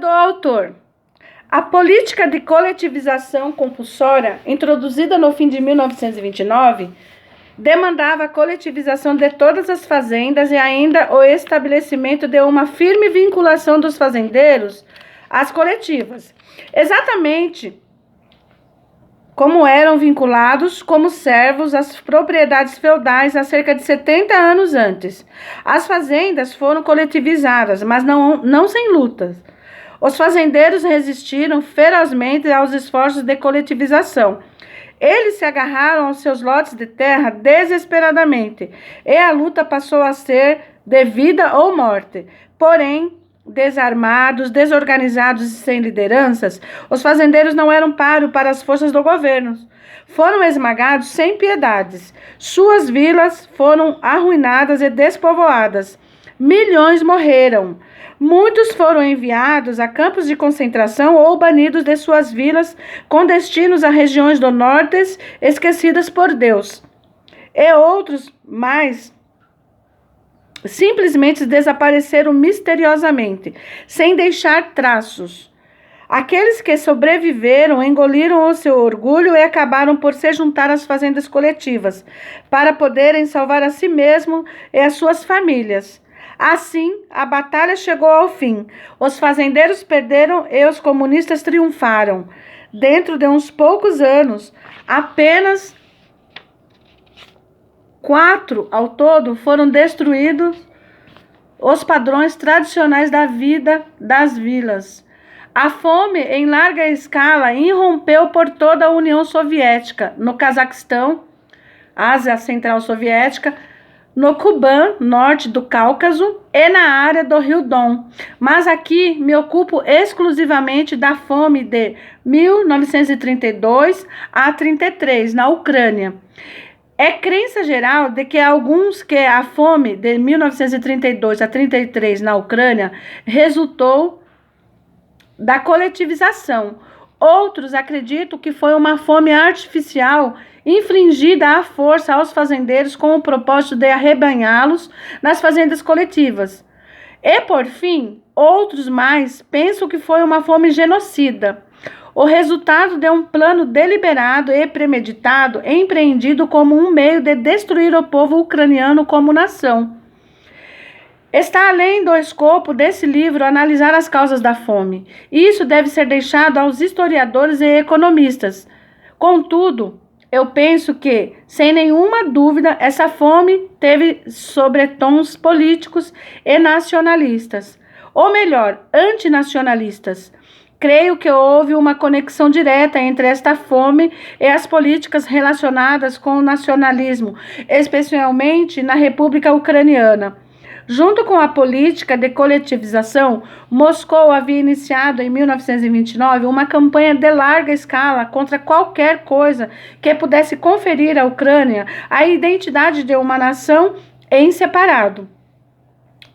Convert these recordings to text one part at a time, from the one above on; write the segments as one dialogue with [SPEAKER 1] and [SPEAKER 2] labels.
[SPEAKER 1] do autor. A política de coletivização compulsória, introduzida no fim de 1929, demandava a coletivização de todas as fazendas e ainda o estabelecimento de uma firme vinculação dos fazendeiros às coletivas, exatamente como eram vinculados como servos às propriedades feudais há cerca de 70 anos antes. As fazendas foram coletivizadas, mas não sem lutas. Os fazendeiros resistiram ferozmente aos esforços de coletivização. Eles se agarraram aos seus lotes de terra desesperadamente, e a luta passou a ser de vida ou morte. Porém, desarmados, desorganizados e sem lideranças, os fazendeiros não eram páreo para as forças do governo. Foram esmagados sem piedades. Suas vilas foram arruinadas e despovoadas. Milhões morreram. Muitos foram enviados a campos de concentração ou banidos de suas vilas com destinos a regiões do norte esquecidas por Deus. E outros mais simplesmente desapareceram misteriosamente, sem deixar traços. Aqueles que sobreviveram engoliram o seu orgulho e acabaram por se juntar às fazendas coletivas, para poderem salvar a si mesmo e as suas famílias. Assim, a batalha chegou ao fim. Os fazendeiros perderam e os comunistas triunfaram. Dentro de uns poucos anos, apenas 4 ao todo foram destruídos os padrões tradicionais da vida das vilas. A fome em larga escala irrompeu por toda a União Soviética, no Cazaquistão, Ásia Central Soviética, no Kuban, norte do Cáucaso, e na área do Rio Don. Mas aqui me ocupo exclusivamente da fome de 1932 a 33, na Ucrânia. É crença geral de que a fome de 1932 a 33 na Ucrânia resultou da coletivização. Outros acreditam que foi uma fome artificial infligida à força aos fazendeiros com o propósito de arrebanhá-los nas fazendas coletivas. E, por fim, outros mais pensam que foi uma fome genocida, o resultado de um plano deliberado e premeditado empreendido como um meio de destruir o povo ucraniano como nação. Está além do escopo desse livro analisar as causas da fome. Isso deve ser deixado aos historiadores e economistas. Contudo, eu penso que, sem nenhuma dúvida, essa fome teve sobretons políticos e nacionalistas, ou melhor, antinacionalistas. Creio que houve uma conexão direta entre esta fome e as políticas relacionadas com o nacionalismo, especialmente na República Ucraniana. Junto com a política de coletivização, Moscou havia iniciado em 1929 uma campanha de larga escala contra qualquer coisa que pudesse conferir à Ucrânia a identidade de uma nação em separado,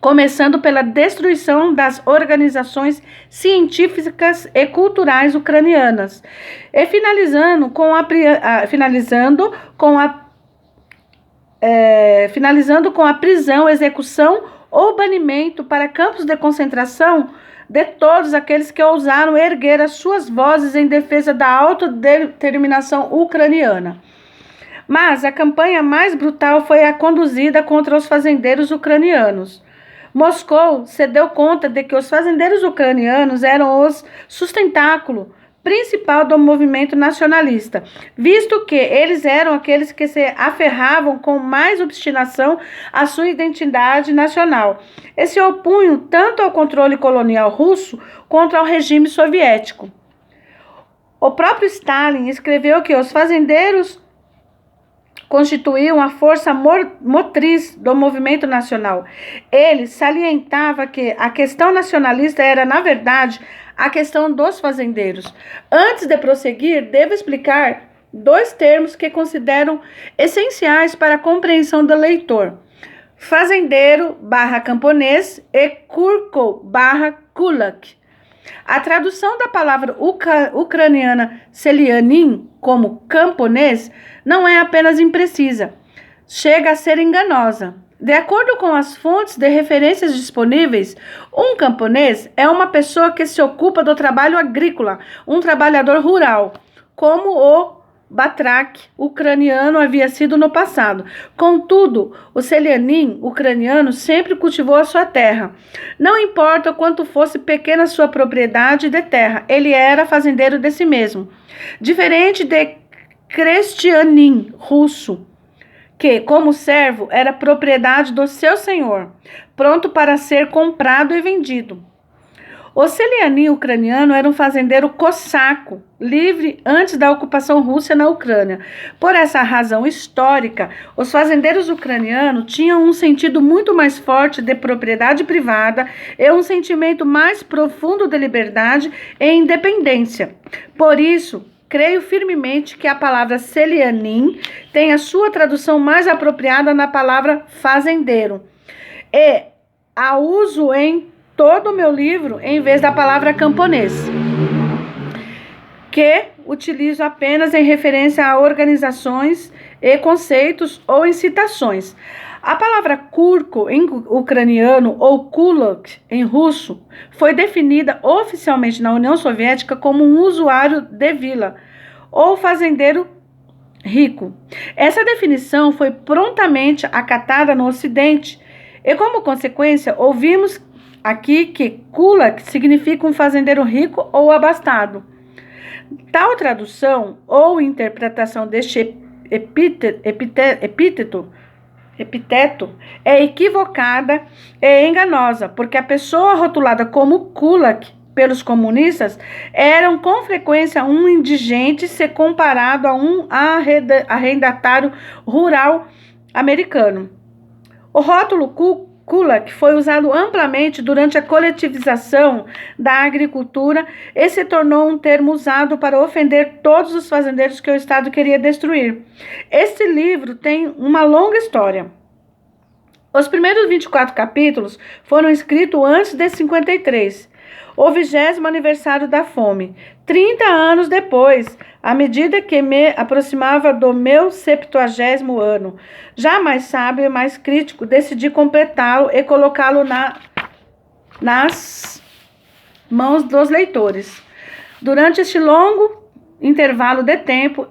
[SPEAKER 1] começando pela destruição das organizações científicas e culturais ucranianas, e finalizando com a prisão, execução ou banimento para campos de concentração de todos aqueles que ousaram erguer as suas vozes em defesa da autodeterminação ucraniana. Mas a campanha mais brutal foi a conduzida contra os fazendeiros ucranianos. Moscou se deu conta de que os fazendeiros ucranianos eram os sustentáculo principal do movimento nacionalista, visto que eles eram aqueles que se aferravam com mais obstinação à sua identidade nacional e se opunham tanto ao controle colonial russo quanto ao regime soviético. O próprio Stalin escreveu que os fazendeiros constituíam a força motriz do movimento nacional. Ele salientava que a questão nacionalista era, na verdade, a questão dos fazendeiros. Antes de prosseguir, devo explicar 2 termos que considero essenciais para a compreensão do leitor: fazendeiro / camponês e kurko / kulak. A tradução da palavra ucraniana selianin como camponês não é apenas imprecisa, chega a ser enganosa. De acordo com as fontes de referências disponíveis, um camponês é uma pessoa que se ocupa do trabalho agrícola, um trabalhador rural, como o batrak ucraniano havia sido no passado. Contudo, o selianim ucraniano sempre cultivou a sua terra. Não importa o quanto fosse pequena sua propriedade de terra, ele era fazendeiro de si mesmo. Diferente de cristianim russo, que, como servo, era propriedade do seu senhor, pronto para ser comprado e vendido. O selianim ucraniano era um fazendeiro cossaco, livre antes da ocupação russa na Ucrânia. Por essa razão histórica, os fazendeiros ucranianos tinham um sentido muito mais forte de propriedade privada e um sentimento mais profundo de liberdade e independência. Por isso, creio firmemente que a palavra selianim tem a sua tradução mais apropriada na palavra fazendeiro. E a uso em todo o meu livro em vez da palavra camponês, que utilizo apenas em referência a organizações e conceitos ou em citações. A palavra kurko em ucraniano ou kulak em russo foi definida oficialmente na União Soviética como um usuário de vila ou fazendeiro rico. Essa definição foi prontamente acatada no Ocidente e, como consequência, ouvimos aqui que kulak significa um fazendeiro rico ou abastado. Tal tradução ou interpretação deste epíteto é equivocada e enganosa, porque a pessoa rotulada como kulak pelos comunistas eram com frequência um indigente se comparado a um arrendatário rural americano. O rótulo kulak foi usado amplamente durante a coletivização da agricultura e se tornou um termo usado para ofender todos os fazendeiros que o Estado queria destruir. Este livro tem uma longa história. Os primeiros 24 capítulos foram escritos antes de 53, o 20º aniversário da fome. 30 anos depois, à medida que me aproximava do meu 70º ano, já mais sábio e mais crítico, decidi completá-lo e colocá-lo nas mãos dos leitores. Durante este longo intervalo de tempo,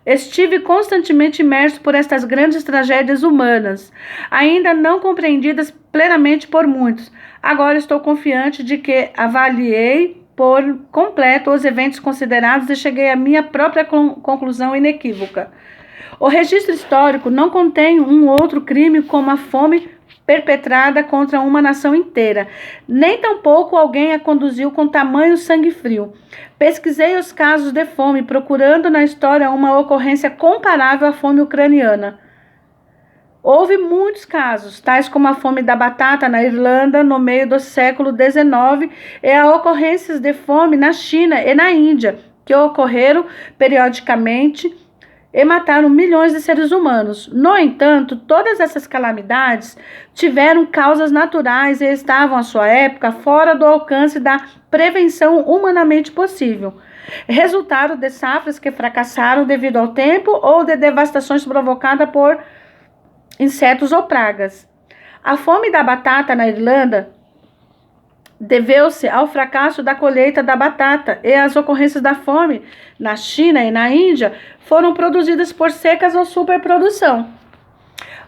[SPEAKER 1] estive constantemente imerso por estas grandes tragédias humanas, ainda não compreendidas plenamente por muitos. Agora estou confiante de que avaliei por completo os eventos considerados e cheguei à minha própria conclusão inequívoca. O registro histórico não contém um outro crime como a fome perpetrada contra uma nação inteira, nem tampouco alguém a conduziu com tamanho sangue frio. Pesquisei os casos de fome, procurando na história uma ocorrência comparável à fome ucraniana. Houve muitos casos, tais como a fome da batata na Irlanda no meio do século XIX e a ocorrências de fome na China e na Índia, que ocorreram periodicamente e mataram milhões de seres humanos. No entanto, todas essas calamidades tiveram causas naturais e estavam, à sua época, fora do alcance da prevenção humanamente possível. Resultaram de safras que fracassaram devido ao tempo ou de devastações provocadas por insetos ou pragas. A fome da batata na Irlanda deveu-se ao fracasso da colheita da batata, e as ocorrências da fome na China e na Índia foram produzidas por secas ou superprodução.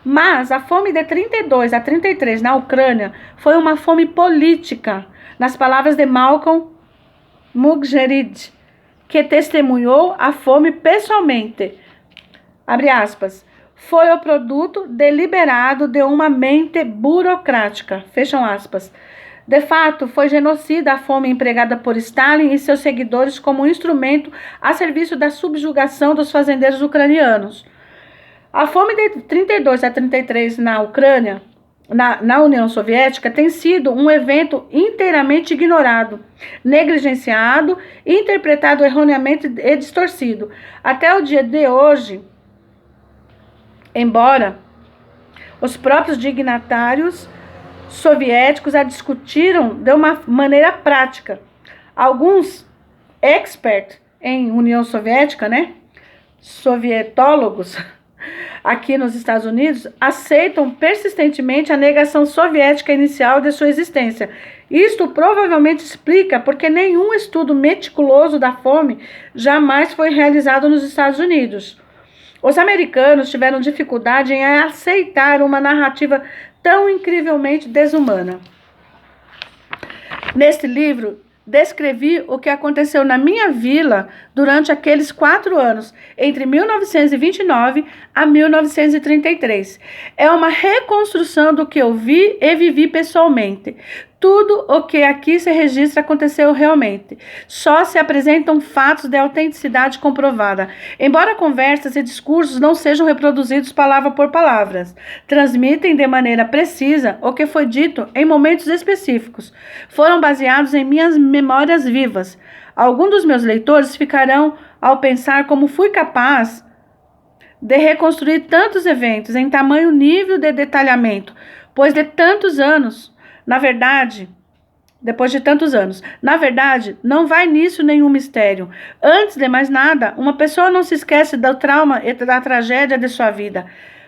[SPEAKER 1] Mas a fome de 32 a 33 na Ucrânia foi uma fome política, nas palavras de Malcolm Muggeridge, que testemunhou a fome pessoalmente. Abre aspas. Foi o produto deliberado de uma mente burocrática. Fecham aspas. De fato, foi genocida a fome empregada por Stalin e seus seguidores como um instrumento a serviço da subjugação dos fazendeiros ucranianos. A fome de 32 a 33 na Ucrânia, na União Soviética, tem sido um evento inteiramente ignorado, negligenciado, interpretado erroneamente e distorcido. Até o dia de hoje, embora os próprios dignatários soviéticos a discutiram de uma maneira prática. Alguns experts em União Soviética, sovietólogos, aqui nos Estados Unidos, aceitam persistentemente a negação soviética inicial de sua existência. Isto provavelmente explica porque nenhum estudo meticuloso da fome jamais foi realizado nos Estados Unidos. Os americanos tiveram dificuldade em aceitar uma narrativa tão incrivelmente desumana. Neste livro, descrevi o que aconteceu na minha vila durante aqueles 4 anos, entre 1929 a 1933. É uma reconstrução do que eu vi e vivi pessoalmente. Tudo o que aqui se registra aconteceu realmente. Só se apresentam fatos de autenticidade comprovada. Embora conversas e discursos não sejam reproduzidos palavra por palavra, transmitem de maneira precisa o que foi dito em momentos específicos. Foram baseados em minhas memórias vivas. Alguns dos meus leitores ficarão ao pensar como fui capaz de reconstruir tantos eventos em tamanho nível de detalhamento, pois de tantos anos. Na verdade, depois de tantos anos, não vai nisso nenhum mistério. Antes de mais nada, uma pessoa não se esquece do trauma e da tragédia de sua vida,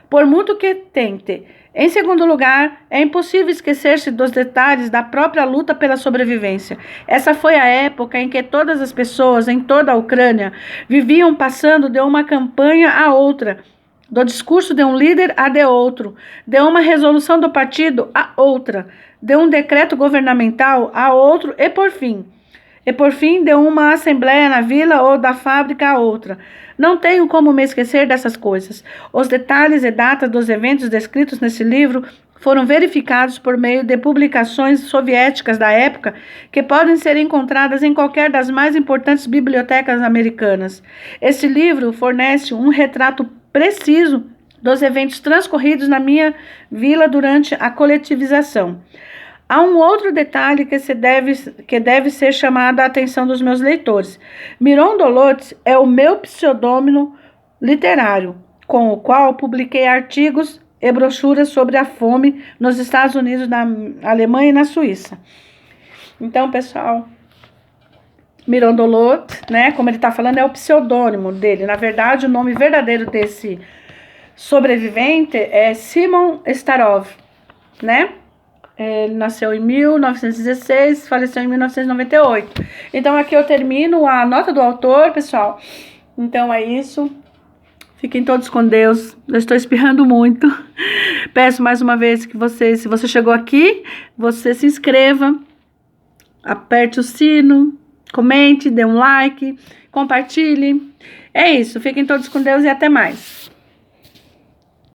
[SPEAKER 1] por muito que tente. Em segundo lugar, é impossível esquecer-se dos detalhes da própria luta pela sobrevivência. Essa foi a época em que todas as pessoas em toda a Ucrânia viviam passando de uma campanha a outra, do discurso de um líder a de outro, de uma resolução do partido a outra, de um decreto governamental a outro e por fim de uma assembleia na vila ou da fábrica a outra. Não tenho como me esquecer dessas coisas. Os detalhes e datas dos eventos descritos nesse livro foram verificados por meio de publicações soviéticas da época que podem ser encontradas em qualquer das mais importantes bibliotecas americanas. Esse livro fornece um retrato preciso dos eventos transcorridos na minha vila durante a coletivização. Há um outro detalhe que deve ser chamado a atenção dos meus leitores. Miron Dolotz é o meu pseudônimo literário, com o qual publiquei artigos e brochuras sobre a fome nos Estados Unidos, na Alemanha e na Suíça. Então, pessoal, Miron Dolotz, né, como ele está falando, é o pseudônimo dele. Na verdade, o nome verdadeiro desse sobrevivente é Simon Starov, né? Ele nasceu em 1916, faleceu em 1998. Então, aqui eu termino a nota do autor, pessoal. Então, é isso. Fiquem todos com Deus. Eu estou espirrando muito. Peço mais uma vez que você, se você chegou aqui, você se inscreva, aperte o sino, comente, dê um like, compartilhe. É isso. Fiquem todos com Deus e até mais.